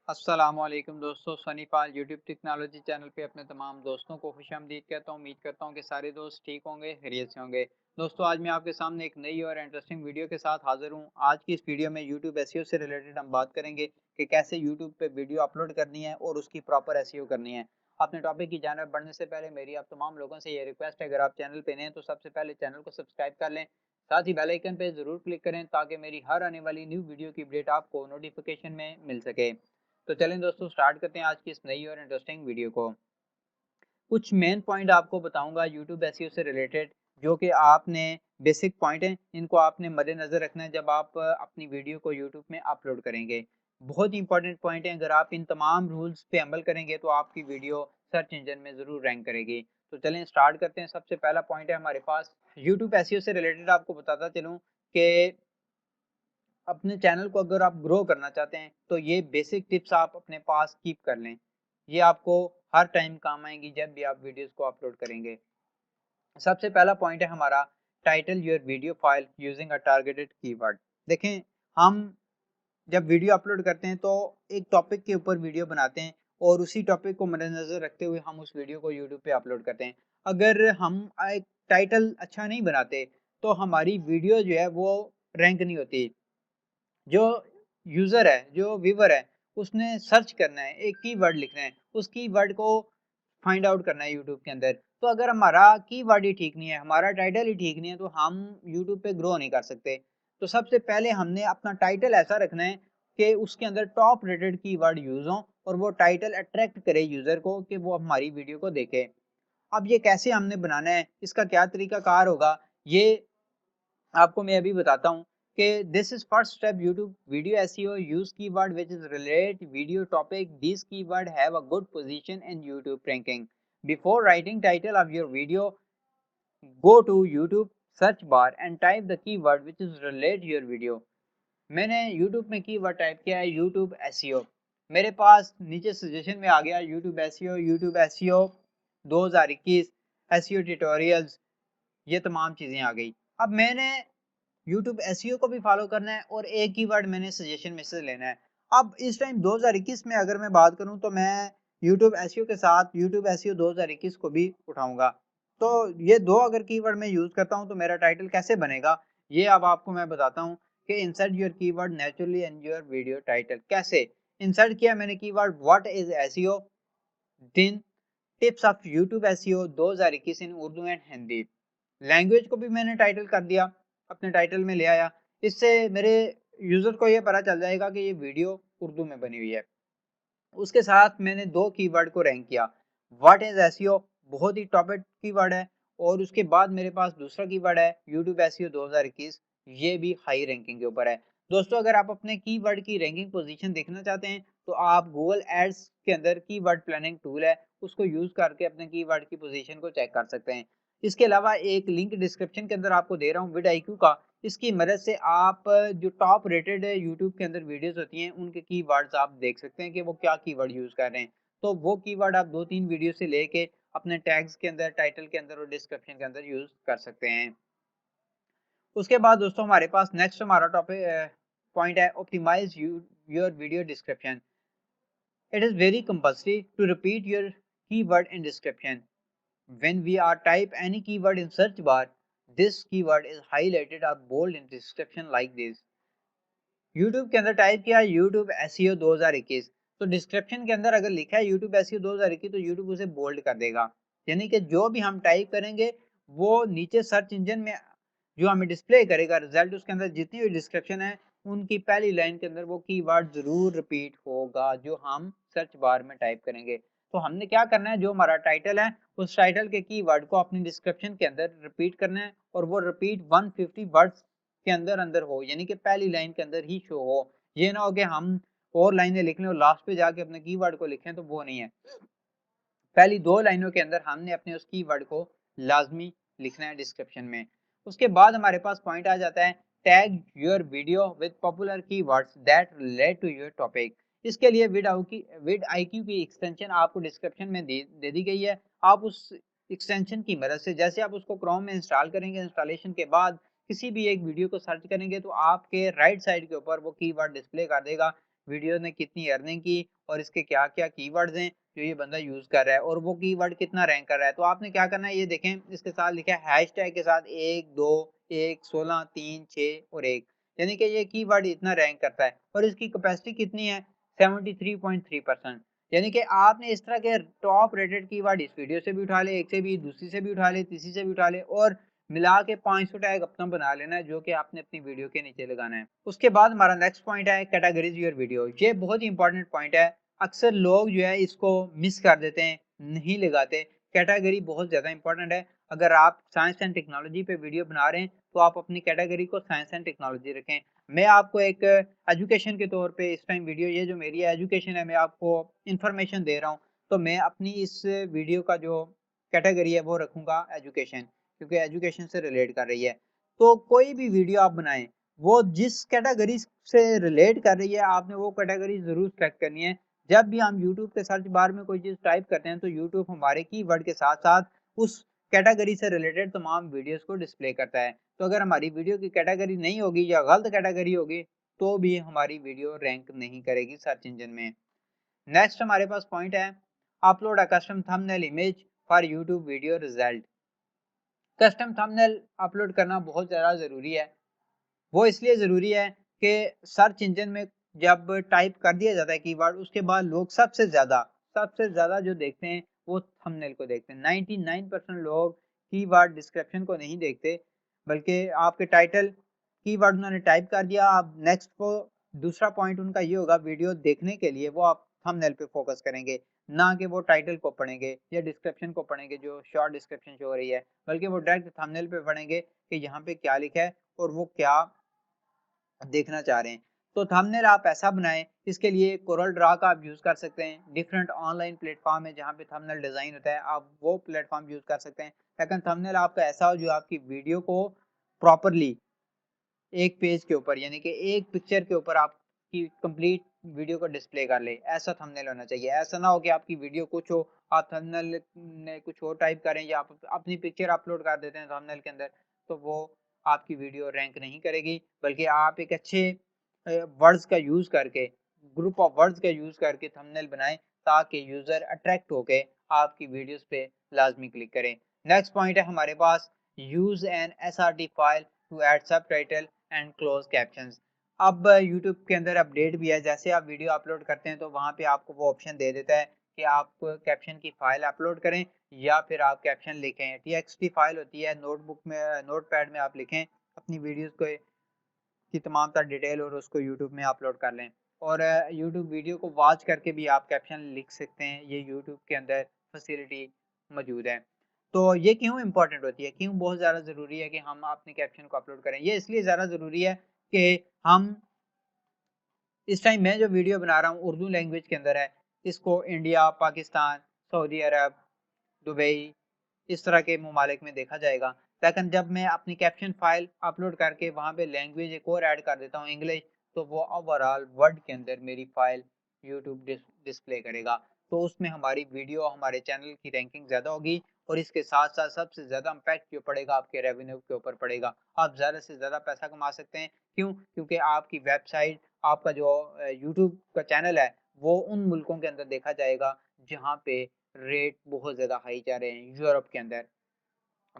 अस्सलामुअलैकुम दोस्तों, सनी पाल YouTube technology channel पे अपने तमाम दोस्तों को खुशामदीद कहता हूँ। उम्मीद करता हूँ कि सारे दोस्त ठीक होंगे, खैरियत से होंगे। दोस्तों, आज मैं आपके सामने एक नई और इंटरेस्टिंग वीडियो के साथ हाजिर हूँ। आज की इस वीडियो में यूट्यूब एसईओ से रिलेटेड हम बात करेंगे कि कैसे यूट्यूब पे वीडियो अपलोड करनी है और उसकी प्रॉपर एसईओ करनी है। अपने टॉपिक की जानब बढ़ने से पहले मेरी आप तमाम लोगों से ये रिक्वेस्ट है, अगर आप चैनल पे नए हैं तो सबसे पहले चैनल को सब्सक्राइब कर लें। साथ ही बेल आइकन पे जरूर क्लिक करें ताकि मेरी हर आने वाली न्यू वीडियो की अपडेट आपको नोटिफिकेशन में मिल सके। तो चलें दोस्तों, स्टार्ट करते हैं आज की इस नई और इंटरेस्टिंग वीडियो को। कुछ मेन पॉइंट आपको बताऊंगा यूट्यूब एसईओ से रिलेटेड, जो कि आपने बेसिक पॉइंट हैं, इनको आपने मद्देनजर रखना है जब आप अपनी वीडियो को यूट्यूब में अपलोड करेंगे। बहुत ही इंपॉर्टेंट पॉइंट है, अगर आप इन तमाम रूल्स पे अमल करेंगे तो आपकी वीडियो सर्च इंजन में जरूर रैंक करेगी। तो चलें स्टार्ट करते हैं। सबसे पहला पॉइंट है हमारे पास यूट्यूब एसईओ से रिलेटेड, आपको बताता चलूँ कि अपने चैनल को अगर आप ग्रो करना चाहते हैं तो ये बेसिक टिप्स आप अपने पास कीप कर लें। ये आपको हर टाइम काम आएंगी जब भी आप वीडियोस को अपलोड करेंगे। सबसे पहला पॉइंट है हमारा, title your video file using a targeted keyword. देखें, हम जब वीडियो अपलोड करते हैं तो एक टॉपिक के ऊपर वीडियो बनाते हैं और उसी टॉपिक को मद्देनजर रखते हुए हम उस वीडियो को यूट्यूब पे अपलोड करते हैं। अगर हम एक टाइटल अच्छा नहीं बनाते तो हमारी वीडियो जो है वो रैंक नहीं होती। जो यूजर है, जो व्यूवर है, उसने सर्च करना है, एक कीवर्ड लिखना है, उस कीवर्ड को फाइंड आउट करना है यूट्यूब के अंदर। तो अगर हमारा कीवर्ड ही ठीक नहीं है, हमारा टाइटल ही ठीक नहीं है, तो हम यूट्यूब पे ग्रो नहीं कर सकते। तो सबसे पहले हमने अपना टाइटल ऐसा रखना है कि उसके अंदर टॉप रेटेड कीवर्ड यूज हो और वो टाइटल अट्रैक्ट करे यूजर को कि वो हमारी वीडियो को देखे। अब ये कैसे हमने बनाना है, इसका क्या तरीका कार होगा, ये आपको मैं अभी बताता हूँ कि this is first step YouTube video SEO, use keyword which is relate video topic, this keyword have a good position in YouTube ranking. Before writing title of your video, go to YouTube search bar and type the keyword which is relate your video. मैंने YouTube में keyword type किया है YouTube SEO, मेरे पास नीचे suggestion में आ गया YouTube SEO, YouTube SEO 2021, SEO tutorials, ये तमाम चीजें आ गई। अब मैंने यूट्यूब एसईओ को भी फॉलो करना है और एक कीवर्ड मैंने सजेशन में से लेना है। अब इस टाइम 2021 में अगर मैं बात करूं तो मैं यूट्यूब एसईओ के साथ यूट्यूब एसईओ 2021 को भी उठाऊंगा। तो ये दो अगर कीवर्ड मैं यूज करता हूं तो मेरा टाइटल कैसे बनेगा, ये अब आपको मैं बताता हूं कि insert your keyword naturally in your video title. कैसे इंसर्ट किया मैंने keyword what is SEO, then tips of YouTube SEO 2021 in Urdu and Hindi. Language को भी मैंने टाइटल कर दिया, अपने टाइटल में ले आया। इससे मेरे यूजर को ये पता चल जाएगा कि ये वीडियो उर्दू में बनी हुई है। उसके साथ मैंने दो कीवर्ड को रैंक किया। व्हाट इज एसईओ, बहुत ही टॉप कीवर्ड है, और उसके बाद मेरे पास दूसरा कीवर्ड है यूट्यूब एसईओ 2021, ये भी हाई रैंकिंग के ऊपर है। दोस्तों, अगर आप अपने कीवर्ड की रैंकिंग पोजीशन देखना चाहते हैं तो आप गूगल एड्स के अंदर कीवर्ड प्लानिंग टूल है, उसको यूज करके अपने कीवर्ड की पोजीशन को चेक कर सकते हैं। इसके अलावा एक लिंक डिस्क्रिप्शन के अंदर आपको दे रहा हूँ विड आईक्यू का, इसकी मदद से आप जो टॉप रेटेड यूट्यूब के अंदर वीडियोस होती हैं उनके कीवर्ड्स आप देख सकते हैं कि वो क्या कीवर्ड यूज कर रहे हैं। तो वो कीवर्ड आप 2-3 वीडियो से लेके अपने टैग्स के अंदर, टाइटल के अंदर और डिस्क्रिप्शन के अंदर यूज कर सकते हैं। उसके बाद दोस्तों हमारे पास नेक्स्ट हमारा टॉपिक पॉइंट है optimize your video description. It is very compulsory to repeat your keyword in description. When we are type any keyword in search bar, this keyword is highlighted or bold in description like this. YouTube के अंदर type किया YouTube SEO 2021, तो description के अंदर अगर लिखा है YouTube SEO 2021 तो YouTube उसे बोल्ड कर देगा। यानी कि जो भी हम टाइप करेंगे वो नीचे सर्च इंजन में जो हमें डिस्प्ले करेगा रिजल्ट, उसके अंदर जितनी भी डिस्क्रिप्शन है उनकी पहली लाइन के अंदर वो कीवर्ड जरूर रिपीट होगा जो हम सर्च बार में टाइप करेंगे। तो हमने क्या करना है, जो हमारा टाइटल है उस टाइटल के कीवर्ड को अपनी डिस्क्रिप्शन के अंदर रिपीट करना है, और वो रिपीट 150 वर्ड्स के अंदर अंदर हो, यानी कि पहली लाइन के अंदर ही शो हो। ये ना हो कि हम और लाइनें लिख लें और लास्ट पे जाके अपने कीवर्ड को लिखें, तो वो नहीं है। पहली दो लाइनों के अंदर हमने अपने उस कीवर्ड को लाजमी लिखना है डिस्क्रिप्शन में। उसके बाद हमारे पास पॉइंट आ जाता है tag your video with popular keywords that relate to your topic. इसके लिए विड आईक्यू की एक्सटेंशन आपको डिस्क्रिप्शन में दे दी गई है। आप उस एक्सटेंशन की मदद से, जैसे आप उसको क्रोम में इंस्टॉल करेंगे, इंस्टॉलेशन के बाद किसी भी एक वीडियो को सर्च करेंगे तो आपके राइट साइड के ऊपर वो कीवर्ड डिस्प्ले कर देगा वीडियो ने कितनी अर्निंग की और इसके क्या-क्या कीवर्ड्स हैं जो ये बंदा यूज़ कर रहा है और वो कीवर्ड कितना रैंक कर रहा है। तो आपने क्या करना है, ये देखें इसके साथ लिखा है हैशटैग के साथ 1, 2, 1, 16, 3, 6 और 1, यानी कि ये कीवर्ड इतना रैंक करता है और इसकी कैपेसिटी कितनी है 73.3%। यानी कि आपने इस तरह के टॉप रेटेड कीवर्ड इस वीडियो से भी उठा ले, एक से भी, दूसरी से भी उठा ले, तीसरी से भी उठा ले और मिला के 500 टैग अपना बना लेना है जो कि आपने अपनी वीडियो के नीचे लगाना है। उसके बाद हमारा नेक्स्ट पॉइंट है कैटेगरीज योर वीडियो। ये बहुत ही इंपॉर्टेंट पॉइंट है। अक्सर लोग जो है इसको मिस कर देते हैं, नहीं लगाते। कैटेगरी बहुत ज़्यादा इंपॉर्टेंट है। अगर आप साइंस एंड टेक्नोलॉजी पे वीडियो बना रहे हैं तो आप अपनी कैटेगरी को साइंस एंड टेक्नोलॉजी रखें। मैं आपको एक एजुकेशन के तौर पे इस टाइम वीडियो, ये जो मेरी एजुकेशन है, मैं आपको इंफॉर्मेशन दे रहा हूँ, तो मैं अपनी इस वीडियो का जो कैटेगरी है वो रखूँगा एजुकेशन, क्योंकि एजुकेशन से रिलेट कर रही है। तो कोई भी वीडियो आप बनाएँ, वो जिस कैटेगरी से रिलेट कर रही है, आपने वो कैटेगरी ज़रूर सेलेक्ट करनी है। जब भी हम यूट्यूब पे सर्च बार में कोई चीज़ टाइप करते हैं, तो यूट्यूब हमारे कीवर्ड के साथ-साथ उस कैटेगरी से रिलेटेड तमाम वीडियोज़ को डिस्प्ले करता है। तो अगर हमारी वीडियो की कैटेगरी नहीं होगी या गलत कैटेगरी होगी, तो भी हमारी वीडियो रैंक नहीं करेगी सर्च इंजन में। नेक्स्ट हमारे पास पॉइंट है upload a custom thumbnail image for YouTube video result. Custom thumbnail upload करना बहुत ज़्यादा ज़रूरी है। वो इसलिए ज़रूरी है कि सर्च इंजन में जब टाइप कर दिया जाता है कीवर्ड, उसके बाद लोग सबसे ज़्यादा जो देखते हैं वो थंबनेल को देखते हैं। 99% लोग कीवर्ड डिस्क्रिप्शन को नहीं देखते, बल्कि आपके टाइटल कीवर्ड उन्होंने टाइप कर दिया। अब नेक्स्ट को दूसरा पॉइंट उनका ये होगा, वीडियो देखने के लिए वो आप थंबनेल पे फोकस करेंगे, ना कि वो टाइटल को पढ़ेंगे या डिस्क्रिप्शन को पढ़ेंगे जो शॉर्ट डिस्क्रिप्शन शो हो रही है, बल्कि वो डायरेक्ट थंबनेल पे पढ़ेंगे कि यहाँ पे क्या लिखा है और वो क्या देखना चाह रहे हैं। तो थंबनेल आप ऐसा बनाएँ, इसके लिए कोरल ड्रा का आप यूज़ कर सकते हैं। डिफरेंट ऑनलाइन प्लेटफ़ॉर्म है जहाँ पे थंबनेल डिज़ाइन होता है, आप वो प्लेटफ़ॉर्म यूज़ कर सकते हैं। लेकिन थंबनेल आपका ऐसा हो जो आपकी वीडियो को प्रॉपर्ली एक पेज के ऊपर, यानी कि एक पिक्चर के ऊपर आपकी कंप्लीट वीडियो को डिस्प्ले कर ले, ऐसा थंबनेल होना चाहिए। ऐसा ना हो कि आपकी वीडियो कुछ हो, आप थंबनेल में कुछ और टाइप करें या आप अपनी पिक्चर अपलोड कर देते हैं थंबनेल के अंदर, तो वो आपकी वीडियो रैंक नहीं करेगी। बल्कि आप एक अच्छे वर्ड्स का यूज़ करके, ग्रुप ऑफ वर्ड्स का यूज़ करके थंबनेल बनाएँ, ताकि यूज़र अट्रैक्ट होके आपकी वीडियोज़ पे लाज़मी क्लिक करें। नेक्स्ट पॉइंट है हमारे पास use an SRT file to add subtitle and close captions. अब यूट्यूब के अंदर अपडेट भी है, जैसे आप वीडियो अपलोड करते हैं तो वहाँ पे आपको वो ऑप्शन दे देता है कि आप कैप्शन की फाइल अपलोड करें या फिर आप कैप्शन लिखें। टीएक्सटी फाइल होती है, नोटबुक में, नोटपैड में आप लिखें अपनी वीडियोस को की तमाम तर डिटेल और उसको यूट्यूब में अपलोड कर लें। और यूट्यूब वीडियो को वॉच करके भी आप कैप्शन लिख सकते हैं, ये यूट्यूब के अंदर फैसिलिटी मौजूद है। तो ये क्यों इम्पोर्टेंट होती है, क्यों बहुत ज़्यादा ज़रूरी है कि हम अपने कैप्शन को अपलोड करें? ये इसलिए ज़्यादा ज़रूरी है कि हम इस टाइम मैं जो वीडियो बना रहा हूँ उर्दू लैंग्वेज के अंदर है, इसको इंडिया, पाकिस्तान, सऊदी अरब, दुबई, इस तरह के ममालिक में देखा जाएगा। लेकिन जब मैं अपनी कैप्शन फ़ाइल अपलोड करके वहाँ पे लैंग्वेज एक और ऐड कर देता हूँ इंग्लिश, तो वो ओवरऑल वर्ल्ड के अंदर मेरी फ़ाइल यूट्यूब डिस्प्ले करेगा। तो उसमें हमारी वीडियो, हमारे चैनल की रैंकिंग ज़्यादा होगी और इसके साथ-साथ सबसे ज़्यादा इम्पैक्ट जो पड़ेगा आपके रेवेन्यू के ऊपर पड़ेगा। आप ज़्यादा से ज़्यादा पैसा कमा सकते हैं। क्यों? क्योंकि आपकी वेबसाइट, आपका जो यूट्यूब का चैनल है, वो उन मुल्कों के अंदर देखा जाएगा जहाँ पे रेट बहुत ज़्यादा हाई जा रहे हैं, यूरोप के अंदर।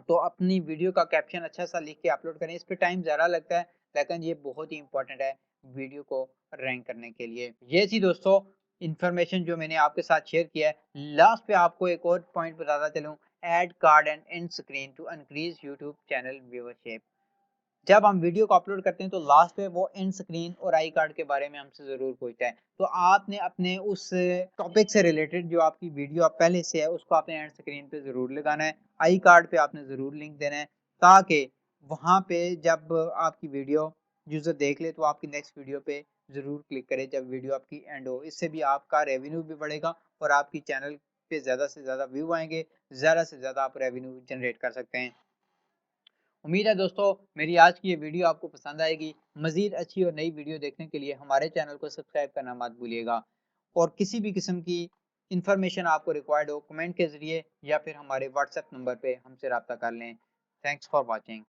तो अपनी वीडियो का कैप्शन अच्छा-सा लिख के अपलोड करें, इस पे टाइम ज़्यादा लगता है, लेकिन ये बहुत ही इम्पोर्टेंट है वीडियो को रैंक करने के लिए। ये थी दोस्तों इन्फॉर्मेशन जो मैंने आपके साथ शेयर किया है। लास्ट पे आपको एक और पॉइंट बताता चलूँ, add card and end screen to increase YouTube channel viewership. जब हम वीडियो को अपलोड करते हैं तो लास्ट पे वो एंड स्क्रीन और आई कार्ड के बारे में हमसे ज़रूर पूछता है। तो आपने अपने उस टॉपिक से रिलेटेड जो आपकी वीडियो आप पहले से है उसको आपने एंड स्क्रीन पे ज़रूर लगाना है। आई कार्ड पे आपने ज़रूर लिंक देना है, ताकि वहाँ पे जब आपकी वीडियो यूज़र देख ले तो आपकी नेक्स्ट वीडियो पे ज़रूर क्लिक करे जब वीडियो आपकी एंड हो। इससे भी आपका रेवेन्यू भी बढ़ेगा और आपकी चैनल पे ज़्यादा से ज़्यादा व्यू आएँगे, ज़्यादा से ज़्यादा आप रेवेन्यू जनरेट कर सकते हैं। उम्मीद है दोस्तों मेरी आज की ये वीडियो आपको पसंद आएगी। मज़ीद अच्छी और नई वीडियो देखने के लिए हमारे चैनल को सब्सक्राइब करना मत भूलिएगा और किसी भी किस्म की इन्फॉर्मेशन आपको रिक्वायर्ड हो कमेंट के ज़रिए या फिर हमारे व्हाट्सएप नंबर पे हमसे रब्ता कर लें। Thanks for watching.